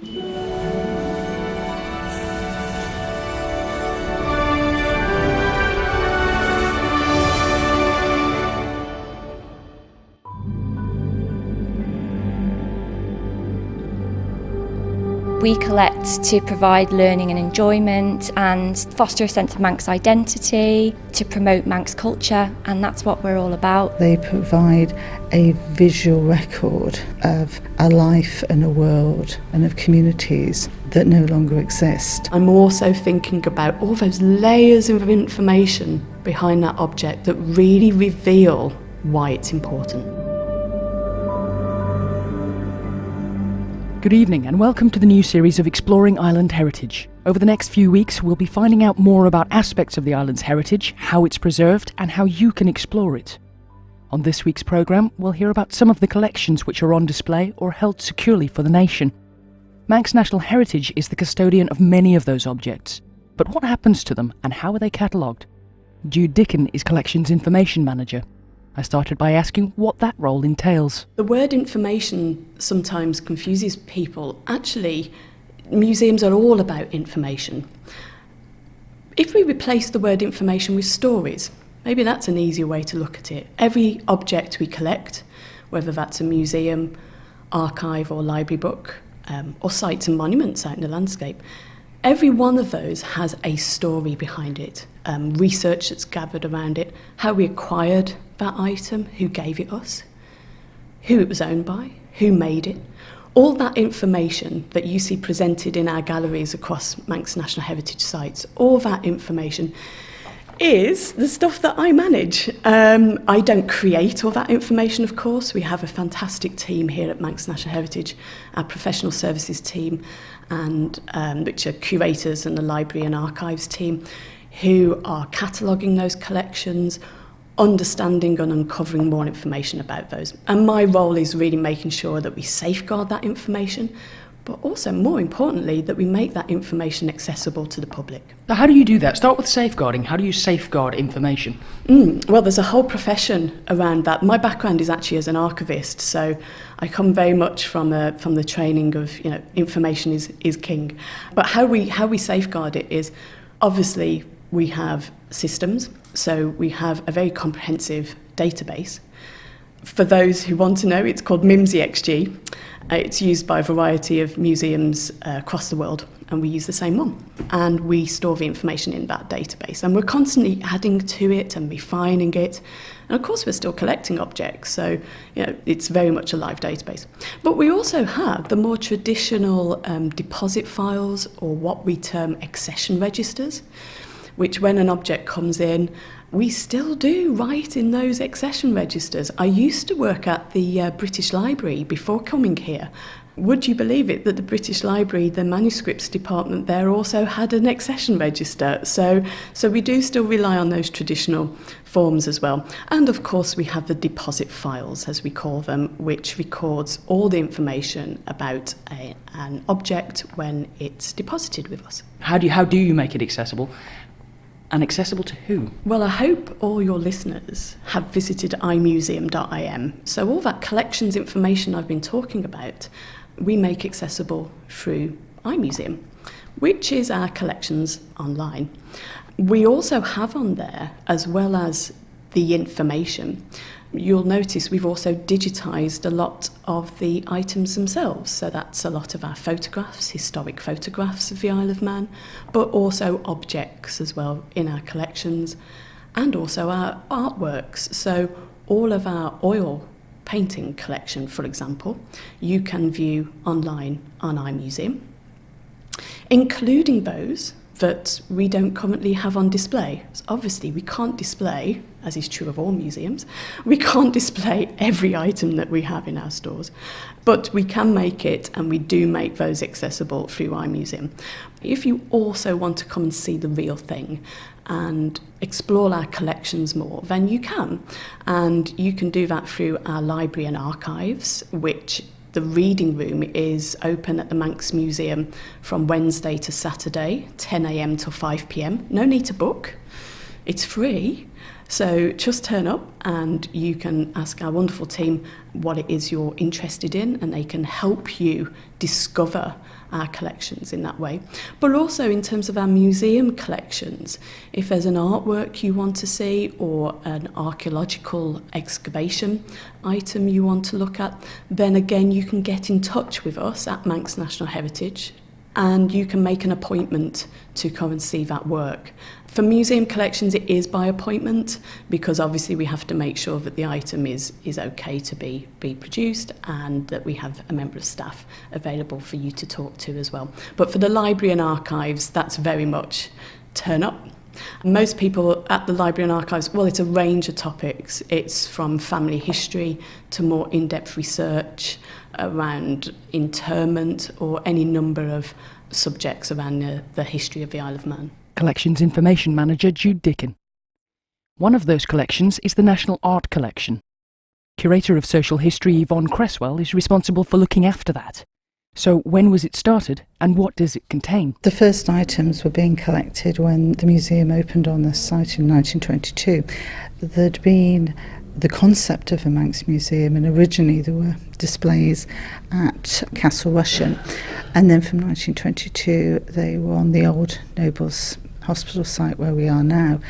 We collect to provide learning and enjoyment and foster a sense of Manx identity, to promote Manx culture, and that's what we're all about. They provide a visual record of a life and a world and of communities that no longer exist. I'm also thinking about all those layers of information behind that object that really reveal why it's important. Good evening and welcome to the new series of Exploring Island Heritage. Over the next few weeks we'll be finding out more about aspects of the island's heritage, how it's preserved and how you can explore it. On this week's programme we'll hear about some of the collections which are on display or held securely for the nation. Manx National Heritage is the custodian of many of those objects, but what happens to them and how are they catalogued? Jude Dickon is Collections Information Manager. I started by asking what that role entails. The word information sometimes confuses people. Actually, museums are all about information. If we replace the word information with stories, maybe that's an easier way to look at it. Every object we collect, whether that's a museum, archive or library book, or sites and monuments out in the landscape, every one of those has a story behind it, research that's gathered around it, how we acquired that item, who gave it us, who it was owned by, who made it. All that information that you see presented in our galleries across Manx National Heritage sites, all that information is the stuff that I manage. I don't create all that information, of course. We have a fantastic team here at Manx National Heritage, our professional services team, and which are curators and the library and archives team, who are cataloguing those collections, understanding and uncovering more information about those. And my role is really making sure that we safeguard that information, but also, more importantly, that we make that information accessible to the public. So how do you do that? Start with safeguarding. How do you safeguard information? Well, there's a whole profession around that. My background is actually as an archivist, so I come very much from the training of, information is king. But how we safeguard it is, obviously, we have systems. So we have a very comprehensive database. For those who want to know, it's called MIMSI-XG. It's used by a variety of museums across the world, and we use the same one. And we store the information in that database. And we're constantly adding to it and refining it. And of course, we're still collecting objects, so it's very much a live database. But we also have the more traditional deposit files, or what we term accession registers, which when an object comes in, we still do write in those accession registers. I used to work at the British Library before coming here. Would you believe it that the British Library, the manuscripts department there, also had an accession register? So we do still rely on those traditional forms as well. And of course we have the deposit files, as we call them, which records all the information about an object when it's deposited with us. How do you make it accessible? And accessible to who? Well, I hope all your listeners have visited imuseum.im. So all that collections information I've been talking about, we make accessible through iMuseum, which is our collections online. We also have on there, as well as the information, you'll notice we've also digitised a lot of the items themselves. So that's a lot of our photographs, historic photographs of the Isle of Man, but also objects as well in our collections, and also our artworks. So all of our oil painting collection, for example, you can view online on iMuseum, including those that we don't currently have on display. So obviously we can't display, as is true of all museums, we can't display every item that we have in our stores, but we can make it, and we do make those accessible through iMuseum. If you also want to come and see the real thing and explore our collections more, then you can. And you can do that through our library and archives, which the reading room is open at the Manx Museum from Wednesday to Saturday, 10 a.m. till 5 p.m. No need to book. It's free. So just turn up and you can ask our wonderful team what it is you're interested in, and they can help you discover our collections in that way. But also in terms of our museum collections, if there's an artwork you want to see or an archaeological excavation item you want to look at, then again you can get in touch with us at Manx National Heritage and you can make an appointment to come and see that work. For museum collections, it is by appointment because obviously we have to make sure that the item is okay to be produced and that we have a member of staff available for you to talk to as well. But for the library and archives, that's very much turn up. Most people at the library and archives, well, it's a range of topics. It's from family history to more in-depth research around interment or any number of subjects around the history of the Isle of Man. Collections Information Manager Jude Dickin. One of those collections is the National Art Collection. Curator of Social History Yvonne Cresswell is responsible for looking after that. So when was it started and what does it contain? The first items were being collected when the museum opened on the site in 1922. There'd been the concept of a Manx museum, and originally there were displays at Castle Rushen, and then from 1922 they were on the old Nobles Hospital site where we are now.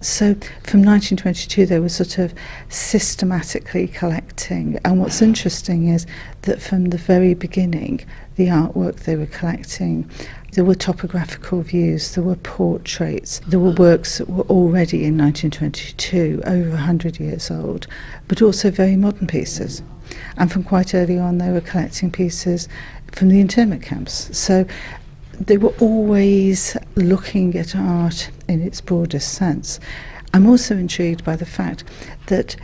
So from 1922 they were sort of systematically collecting, and what's interesting is that from the very beginning the artwork they were collecting, there were topographical views, there were portraits, there were works that were already in 1922 over 100 years old, but also very modern pieces. And from quite early on they were collecting pieces from the internment camps. So they were always looking at art in its broadest sense. I'm also intrigued by the fact that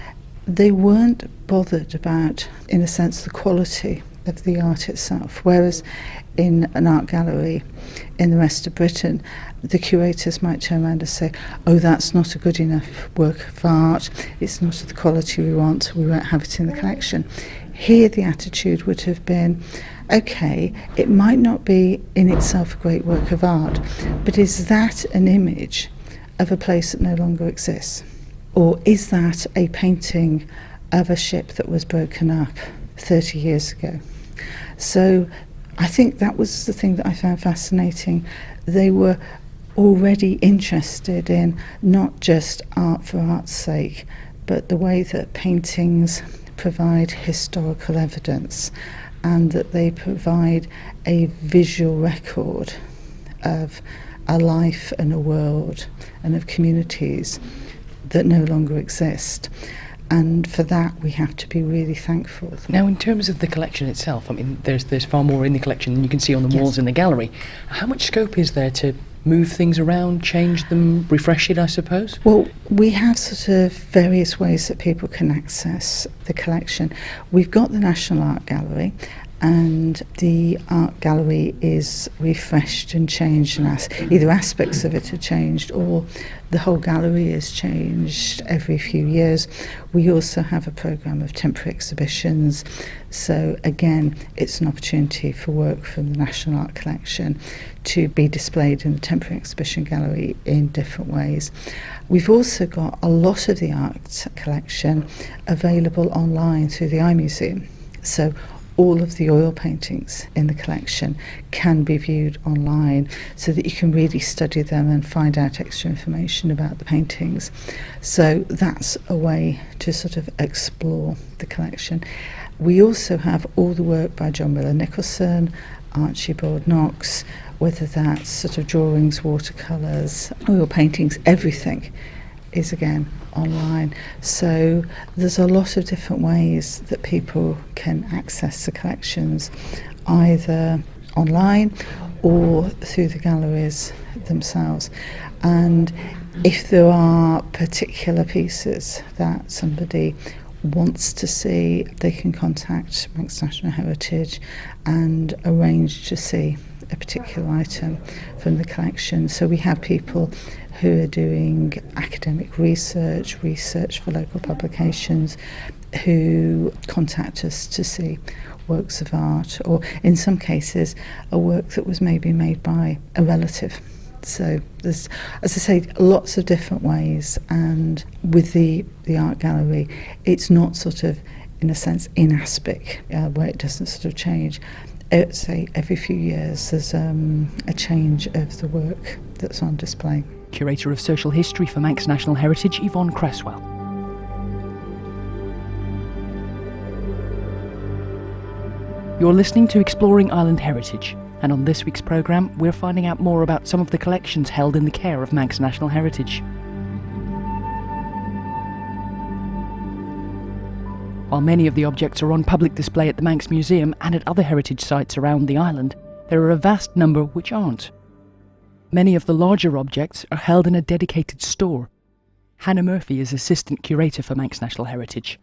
they weren't bothered about, in a sense, the quality of the art itself, whereas in an art gallery in the rest of Britain, the curators might turn around and say, oh, that's not a good enough work of art, it's not of the quality we want, we won't have it in the collection. Here the attitude would have been, okay, it might not be in itself a great work of art, but is that an image of a place that no longer exists? Or is that a painting of a ship that was broken up 30 years ago? So I think that was the thing that I found fascinating. They were already interested in not just art for art's sake, but the way that paintings provide historical evidence and that they provide a visual record of a life and a world and of communities that no longer exist. And for that we have to be really thankful. Now, in terms of the collection itself, I mean, there's far more in the collection than you can see on the walls in the gallery. How much scope is there to move things around, change them, refresh it, I suppose? Well, we have sort of various ways that people can access the collection. We've got the National Art Gallery, and the art gallery is refreshed and changed, and either aspects of it are changed or the whole gallery is changed every few years. We also have a programme of temporary exhibitions, so again it's an opportunity for work from the National Art Collection to be displayed in the temporary exhibition gallery in different ways. We've also got a lot of the art collection available online through the iMuseum, so all of the oil paintings in the collection can be viewed online so that you can really study them and find out extra information about the paintings. So that's a way to sort of explore the collection. We also have all the work by John Miller Nicholson, Archibald Knox, whether that's sort of drawings, watercolours, oil paintings, everything is again online. So there's a lot of different ways that people can access the collections, either online or through the galleries themselves. And if there are particular pieces that somebody wants to see, they can contact Manx National Heritage and arrange to see a particular item from the collection. So we have people who are doing academic research for local publications, who contact us to see works of art, or in some cases a work that was maybe made by a relative. So there's, as I say, lots of different ways, and with the art gallery it's not sort of, in a sense, inaspic, where it doesn't sort of change. say every few years there's a change of the work that's on display. Curator of Social History for Manx National Heritage, Yvonne Cresswell. You're listening to Exploring Island Heritage, and on this week's programme we're finding out more about some of the collections held in the care of Manx National Heritage. While many of the objects are on public display at the Manx Museum and at other heritage sites around the island, there are a vast number which aren't. Many of the larger objects are held in a dedicated store. Hannah Murphy is Assistant Curator for Manx National Heritage.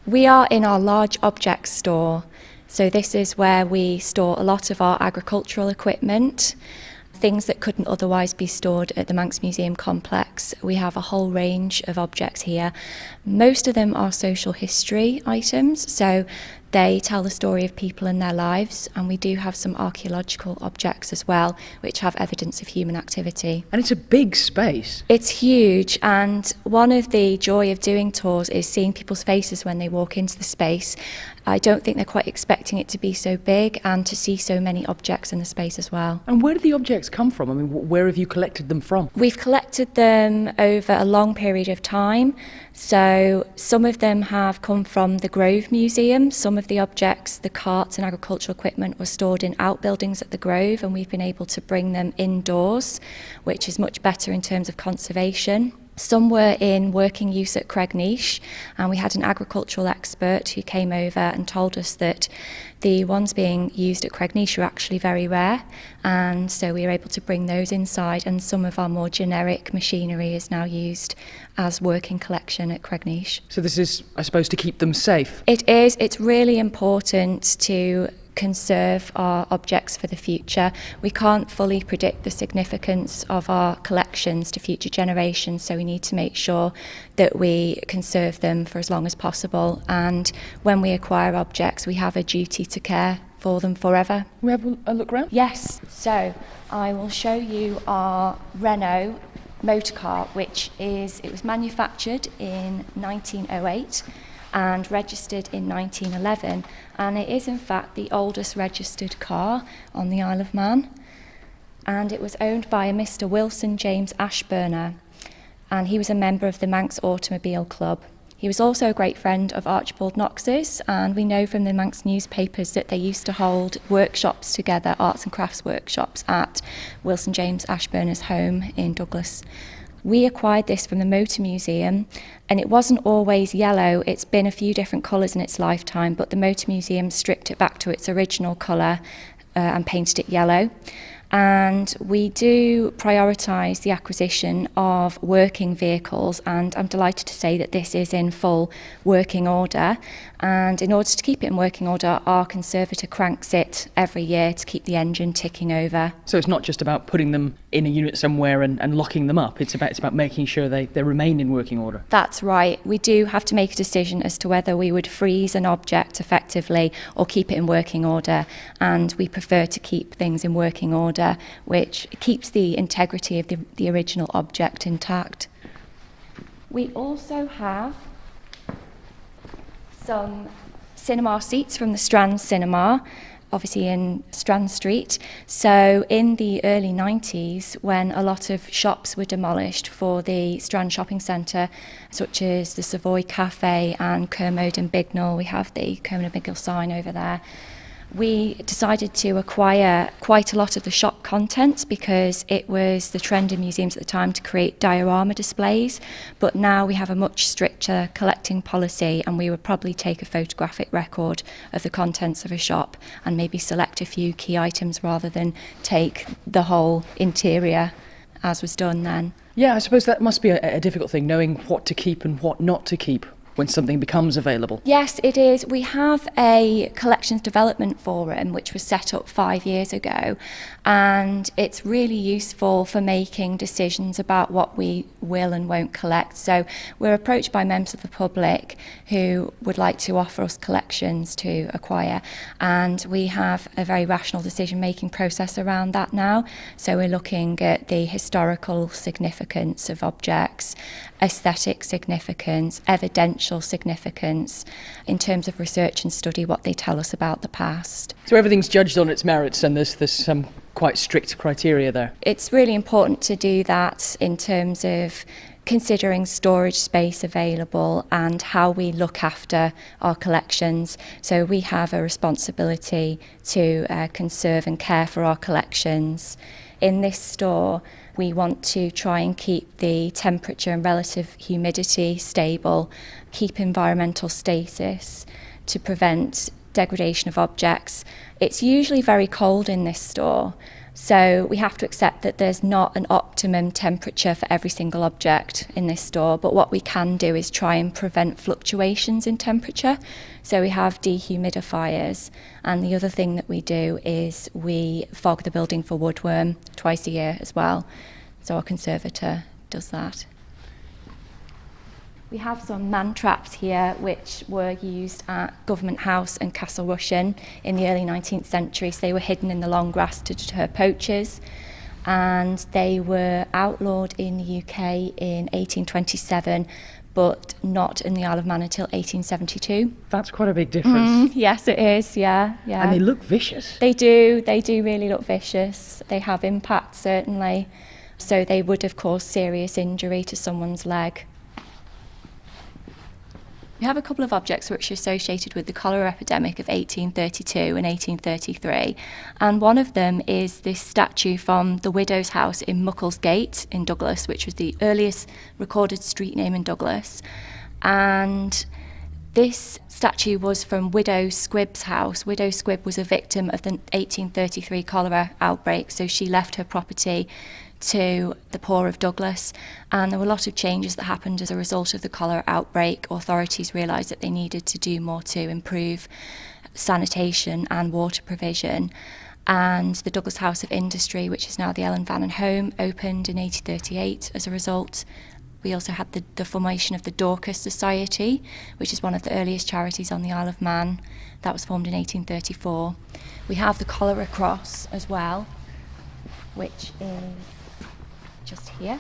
We are in our large objects store, so this is where we store a lot of our agricultural equipment, things that couldn't otherwise be stored at the Manx Museum complex. We have a whole range of objects here. Most of them are social history items, so they tell the story of people and their lives, and we do have some archaeological objects as well, which have evidence of human activity. And it's a big space. It's huge, and one of the joy of doing tours is seeing people's faces when they walk into the space. I don't think they're quite expecting it to be so big and to see so many objects in the space as well. And where do the objects come from? I mean, where have you collected them from? We've collected them over a long period of time. So some of them have come from the Grove Museum. Some of the objects, the carts and agricultural equipment, were stored in outbuildings at the Grove, and we've been able to bring them indoors, which is much better in terms of conservation. Some were in working use at Cresswell, and we had an agricultural expert who came over and told us that the ones being used at Cresswell are actually very rare, and so we were able to bring those inside, and some of our more generic machinery is now used as working collection at Cresswell. So this is, I suppose, to keep them safe? It is. It's really important to conserve our objects for the future. We can't fully predict the significance of our collections to future generations, so we need to make sure that we conserve them for as long as possible, and when we acquire objects we have a duty to care for them forever. We have a look around? Yes, so I will show you our Renault motor car, it was manufactured in 1908 and registered in 1911, and it is in fact the oldest registered car on the Isle of Man, and it was owned by a Mr. Wilson James Ashburner, and he was a member of the Manx Automobile Club. He was also a great friend of Archibald Knox's, and we know from the Manx newspapers that they used to hold workshops together, arts and crafts workshops, at Wilson James Ashburner's home in Douglas. We acquired this from the Motor Museum, and it wasn't always yellow. It's been a few different colours in its lifetime, but the Motor Museum stripped it back to its original colour and painted it yellow. And we do prioritise the acquisition of working vehicles, and I'm delighted to say that this is in full working order. And in order to keep it in working order, our conservator cranks it every year to keep the engine ticking over. So it's not just about putting them in a unit somewhere and locking them up, it's about making sure they remain in working order. That's right. We do have to make a decision as to whether we would freeze an object effectively or keep it in working order, and we prefer to keep things in working order, which keeps the integrity of the original object intact. We also have some cinema seats from the Strand Cinema, obviously in Strand Street. So in the early 90s, when a lot of shops were demolished for the Strand Shopping Centre, such as the Savoy Cafe and Kermode and Bignell, we have the Kermode and Bignell sign over there, we decided to acquire quite a lot of the shop contents because it was the trend in museums at the time to create diorama displays, but now we have a much stricter collecting policy, and we would probably take a photographic record of the contents of a shop and maybe select a few key items rather than take the whole interior as was done then. Yeah, I suppose that must be a difficult thing, knowing what to keep and what not to keep when something becomes available. Yes, it is. We have a collections development forum which was set up 5 years ago, and it's really useful for making decisions about what we will and won't collect. So we're approached by members of the public who would like to offer us collections to acquire, and we have a very rational decision-making process around that now. So we're looking at the historical significance of objects, aesthetic significance, evidential social significance in terms of research and study, what they tell us about the past. So everything's judged on its merits, and there's some quite strict criteria there. It's really important to do that in terms of considering storage space available and how we look after our collections. So we have a responsibility to conserve and care for our collections. In this store, we want to try and keep the temperature and relative humidity stable, keep environmental stasis to prevent degradation of objects. It's usually very cold in this store, so we have to accept that there's not an optimum temperature for every single object in this store, but what we can do is try and prevent fluctuations in temperature. So we have dehumidifiers, and the other thing that we do is we fog the building for woodworm twice a year as well. So our conservator does that. We have some man traps here which were used at Government House and Castle Rushen in the early 19th century. So they were hidden in the long grass to deter poachers, and they were outlawed in the UK in 1827, but not in the Isle of Man until 1872. That's quite a big difference. Yes, it is, yeah. And they look vicious. They do really look vicious. They have impact, certainly. So they would have caused serious injury to someone's leg. We have a couple of objects which are associated with the cholera epidemic of 1832 and 1833, and one of them is this statue from the widow's house in Mucklesgate in Douglas, which was the earliest recorded street name in Douglas. And this statue was from Widow Squibb's house. Widow Squibb was a victim of the 1833 cholera outbreak, so she left her property to the poor of Douglas, and there were a lot of changes that happened as a result of the cholera outbreak. Authorities realised that they needed to do more to improve sanitation and water provision, and the Douglas House of Industry, which is now the Ellen Vannon Home, opened in 1838 as a result. We also had the formation of the Dorcas Society, which is one of the earliest charities on the Isle of Man. That was formed in 1834. We have the Cholera Cross as well, which is just here,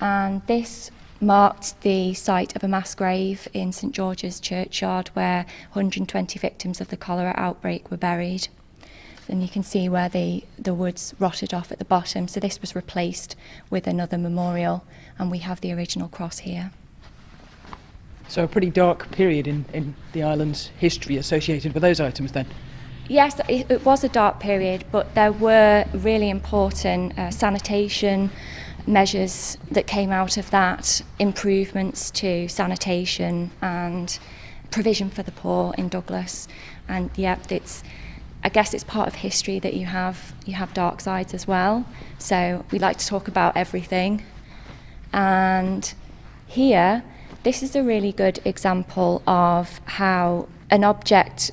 and this marked the site of a mass grave in St George's Churchyard where 120 victims of the cholera outbreak were buried. And you can see where the woods rotted off at the bottom, so this was replaced with another memorial, and we have the original cross here. So a pretty dark period in the island's history associated with those items then? Yes, it was a dark period, but there were really important sanitation measures that came out of that, improvements to sanitation and provision for the poor in Douglas. And yeah, I guess it's part of history that you have dark sides as well. So we like to talk about everything. And here, this is a really good example of how an object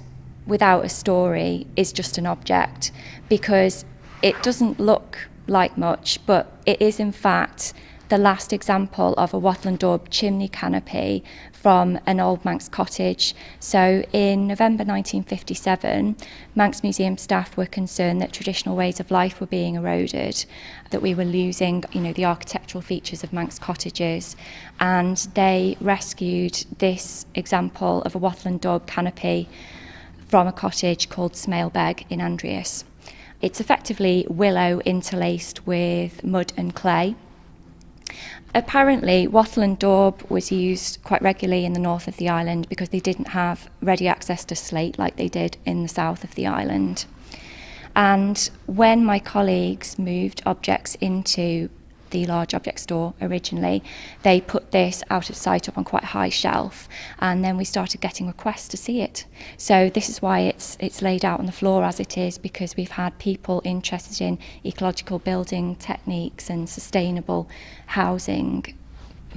without a story is just an object, because it doesn't look like much, but it is in fact the last example of a wattle and daub chimney canopy from an old Manx cottage. So in November 1957, Manx Museum staff were concerned that traditional ways of life were being eroded, that we were losing, the architectural features of Manx cottages, and they rescued this example of a wattle and daub canopy from a cottage called Smailbeg in Andreas. It's effectively willow interlaced with mud and clay. Apparently, wattle and daub was used quite regularly in the north of the island because they didn't have ready access to slate like they did in the south of the island. And when my colleagues moved objects into the large object store originally, they put this out of sight up on quite a high shelf, and then we started getting requests to see it. So this is why it's laid out on the floor as it is, because we've had people interested in ecological building techniques and sustainable housing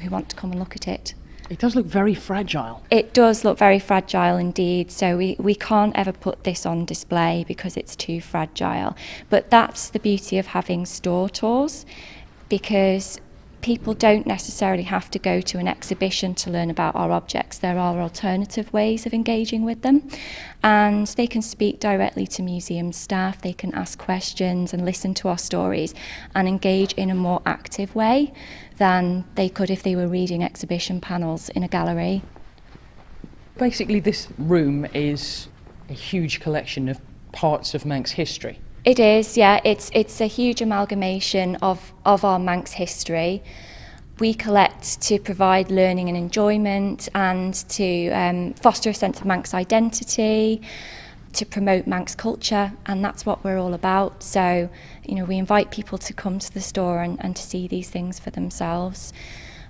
who want to come and look at it. It does look very fragile. It does look very fragile indeed, so we can't ever put this on display because it's too fragile. But that's the beauty of having store tours, because people don't necessarily have to go to an exhibition to learn about our objects. There are alternative ways of engaging with them, and they can speak directly to museum staff, they can ask questions and listen to our stories and engage in a more active way than they could if they were reading exhibition panels in a gallery. Basically, this room is a huge collection of parts of Manx history. It is, yeah. It's a huge amalgamation of our Manx history. We collect to provide learning and enjoyment and to foster a sense of Manx identity, to promote Manx culture, and that's what we're all about. So, we invite people to come to the store and to see these things for themselves.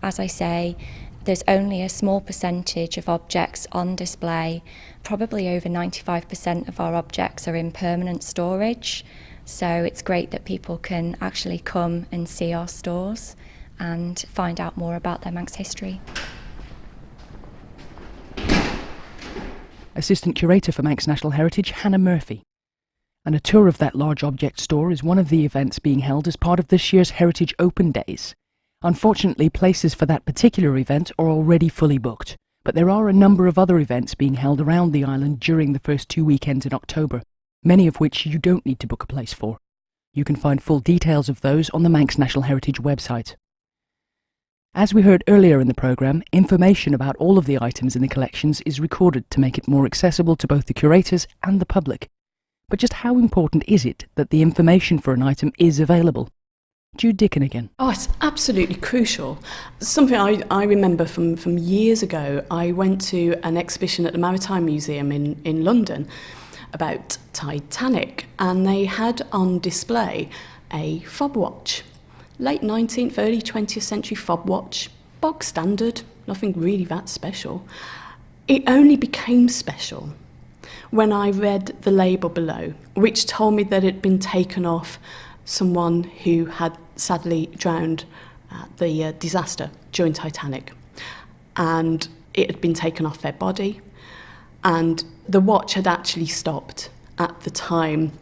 As I say, there's only a small percentage of objects on display. Probably over 95% of our objects are in permanent storage. So it's great that people can actually come and see our stores and find out more about their Manx history. Assistant Curator for Manx National Heritage, Hannah Murphy. And a tour of that large object store is one of the events being held as part of this year's Heritage Open Days. Unfortunately, places for that particular event are already fully booked, but there are a number of other events being held around the island during the first 2 weekends in October, many of which you don't need to book a place for. You can find full details of those on the Manx National Heritage website. As we heard earlier in the programme, information about all of the items in the collections is recorded to make it more accessible to both the curators and the public. But just how important is it that the information for an item is available? Jude Dickon again. Oh, it's absolutely crucial. Something I remember from years ago, I went to an exhibition at the Maritime Museum in London about Titanic, and they had on display a fob watch. Late 19th, early 20th century fob watch, bog standard, nothing really that special. It only became special when I read the label below, which told me that it had been taken off someone who had sadly drowned at the disaster during Titanic. And it had been taken off their body, and the watch had actually stopped at the time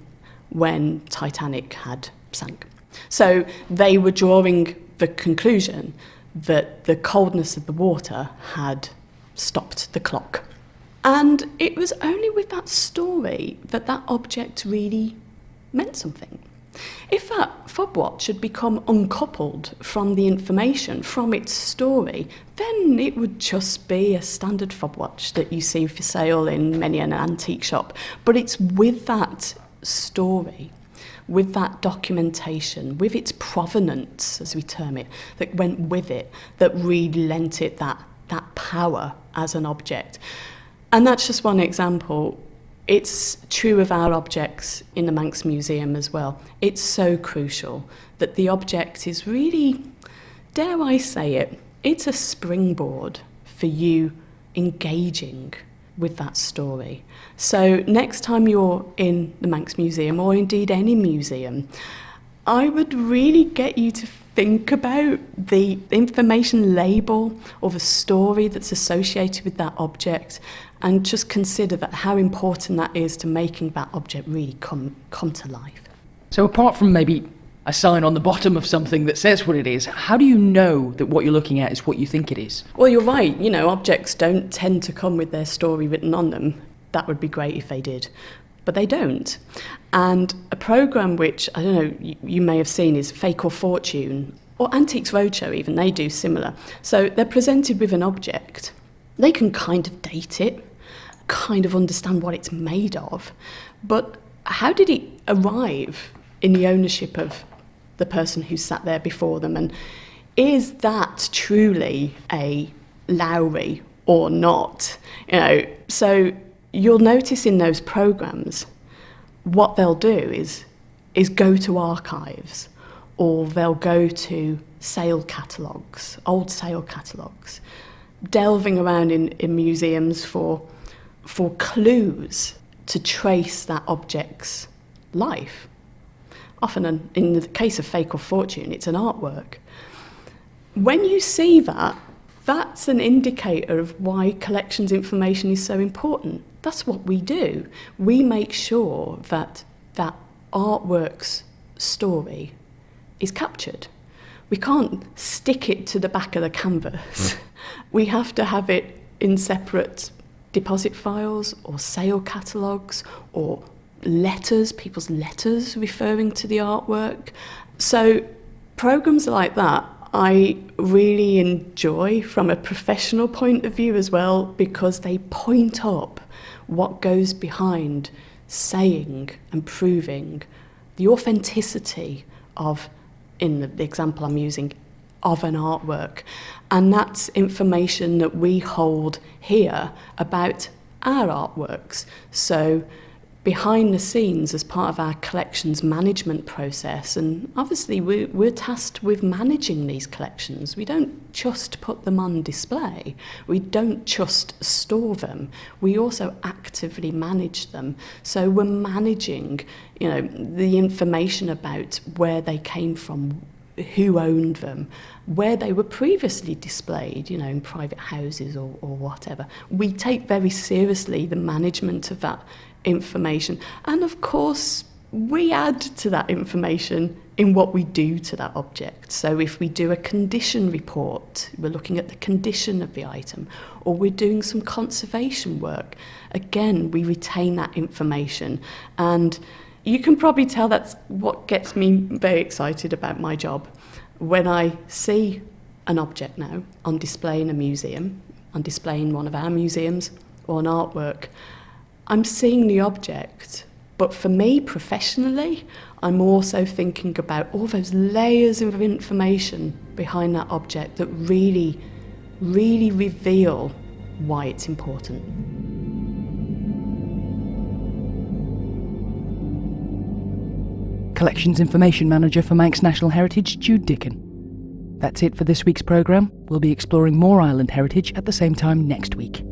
when Titanic had sank. So they were drawing the conclusion that the coldness of the water had stopped the clock. And it was only with that story that that object really meant something. If that fob watch had become uncoupled from the information, from its story, then it would just be a standard fob watch that you see for sale in many an antique shop. But it's with that story, with that documentation, with its provenance, as we term it, that went with it, that really lent it that power as an object. And that's just one example. It's true of our objects in the Manx Museum as well. It's so crucial that the object is really, dare I say it, it's a springboard for you engaging with that story. So next time you're in the Manx Museum, or indeed any museum, I would really get you to think about the information label or the story that's associated with that object, and just consider that how important that is to making that object really come to life. So apart from maybe a sign on the bottom of something that says what it is, how do you know that what you're looking at is what you think it is? Well, you're right. Objects don't tend to come with their story written on them. That would be great if they did, but they don't. And a programme which, I don't know, you may have seen is Fake or Fortune, or Antiques Roadshow even, they do similar. So they're presented with an object. They can kind of date it, kind of understand what it's made of, but how did it arrive in the ownership of the person who sat there before them? And is that truly a Lowry or not? So you'll notice in those programmes, what they'll do is go to archives, or they'll go to sale catalogues, old sale catalogues, delving around in museums for clues to trace that object's life. Often, in the case of Fake or Fortune, it's an artwork. When you see that, that's an indicator of why collections information is so important. That's what we do. We make sure that that artwork's story is captured. We can't stick it to the back of the canvas. We have to have it in separate deposit files or sale catalogues or letters, people's letters referring to the artwork. So programmes like that I really enjoy from a professional point of view as well, because they point up what goes behind saying and proving the authenticity of, in the example I'm using, of an artwork. And that's information that we hold here about our artworks. So behind the scenes, as part of our collections management process, and obviously we're tasked with managing these collections. We don't just put them on display. We don't just store them. We also actively manage them. So we're managing, the information about where they came from, who owned them, where they were previously displayed, in private houses or whatever. We take very seriously the management of that information. And of course, we add to that information in what we do to that object. So if we do a condition report, we're looking at the condition of the item, or we're doing some conservation work, again, we retain that information. And you can probably tell that's what gets me very excited about my job. When I see an object now on display in a museum, on display in one of our museums, or an artwork, I'm seeing the object, but for me professionally, I'm also thinking about all those layers of information behind that object that really, really reveal why it's important. Collections Information Manager for Manx National Heritage, Jude Dickon. That's it for this week's programme. We'll be exploring more island heritage at the same time next week.